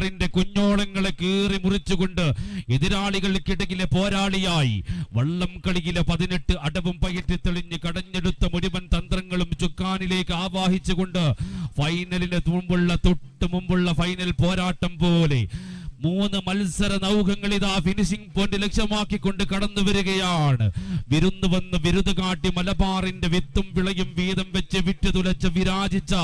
ചാലിയാറിന്റെ കുഞ്ഞോളങ്ങളെ കീറി മുറിച്ചുകൊണ്ട് എതിരാളികൾക്കിടയിലെ പോരാളിയായി വള്ളം കളിയിലെ 18 അടവും പയറ്റി തെളിഞ്ഞ് കടഞ്ഞെടുത്ത മുഴുവൻ തന്ത്രങ്ങളും ചുക്കാനിലേക്ക് ആവാഹിച്ചുകൊണ്ട് ഫൈനലിന് തൊട്ട് മുമ്പുള്ള ഫൈനൽ പോരാട്ടം പോലെ 3 മത്സര നൗകങ്ങൾ ഇതാ ഫിനിഷിംഗ് പോയിന്റ് ലക്ഷ്യമാക്കിക്കൊണ്ട് കടന്നു വരികയാണ്. വിരുന്ന് വന്ന് വിരുത് കാട്ടി മലബാറിന്റെ വിത്തും വിളയും വീതം വെച്ച് വിറ്റുതുലച്ച് വിരാജിച്ച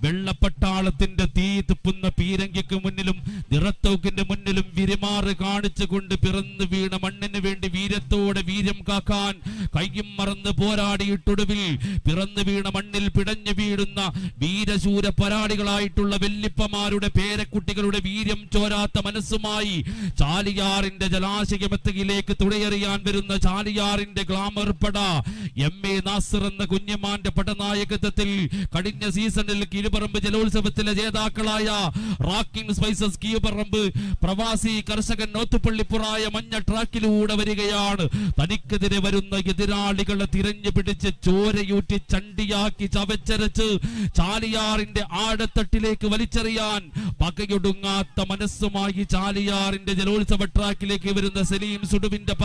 വെള്ളപ്പട്ടാളത്തിന്റെ തീ തുപ്പുന്ന പീരങ്കിക്ക് മുന്നിലും നിറത്തോക്കിന്റെ മുന്നിലും വിരിമാറ് കാണിച്ചുകൊണ്ട് പിറന്നു വീണ മണ്ണിന് വേണ്ടി വീര്യത്തോടെ വീര്യം കാക്കാൻ കയ്യും മറന്ന് പോരാടിയിട്ടൊടുവിൽ പിറന്നു വീണ മണ്ണിൽ പിടഞ്ഞു വീഴുന്ന വീരശൂര പരാളികളായിട്ടുള്ള വെല്ലിപ്പമാരുടെ പേരക്കുട്ടികളുടെ വീര്യം ചോരാത്ത മനസ്സുമായി ചാലിയാറിന്റെ ജലാശയമെത്തയിലേക്ക് തുഴയെറിയാൻ വരുന്ന ചാലിയാറിന്റെ ഗ്ലാമർ പട MA നാസിർ എന്ന കുഞ്ഞിമാന്റെ പടനായകത്വത്തിൽ കഴിഞ്ഞ സീസണിൽ കീഴ്പറമ്പ് ജലോത്സവത്തിലെ ജേതാക്കളായ റാക്കിംഗ് സ്പൈസസ് കീഴ്പറമ്പ് പ്രവാസി കർഷകൻ നോത്തുപള്ളിപ്പുറായ മഞ്ഞ ട്രാക്കിലൂടെ വരികയാണ്. തനിക്കെതിരെ വരുന്ന എതിരാളികളെ തിരഞ്ഞു പിടിച്ച് ചോരയൂറ്റി ചണ്ടിയാക്കി ചവച്ചരച്ച് ചാലിയാറിന്റെ ആഴത്തട്ടിലേക്ക് വലിച്ചെറിയാൻ പകയൊടുങ്ങാത്ത മനസ്സുമായി ചാലിയാറിന്റെ ജലോത്സവ ട്രാക്കിലേക്ക് വരുന്ന സലീം സുഡുവിന്റെ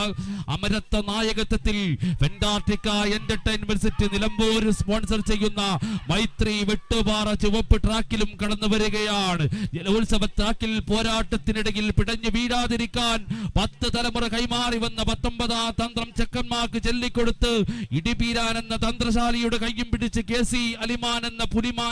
അമരത്ത നായകത്വത്തിൽ ഫെന്റാർട്ടിക്ക എന്റർടൈൻമെന്റ് സെറ്റ് നിലമ്പൂർ സ്പോൺസർ ചെയ്യുന്ന മൈത്രി വെട്ടുപാറ ചുവപ്പ് ട്രാക്കിലും കടന്നു വരികയാണ്. ജലോത്സവ ട്രാക്കിൽ പോരാട്ടത്തിനിടയിൽ പിടഞ്ഞു വീഴാതിരിക്കാൻ 10 തലമുറ കൈമാറി വന്ന 19ാം തന്ത്രം ചെക്കന്മാർക്ക് ചൊല്ലിക്കൊടുത്ത് ഇടിപീരാൻ എന്ന തന്ത്രശാലിയുടെ കയ്യും പിടിച്ച് KC അലിമാൻ എന്ന പുലിമാൻ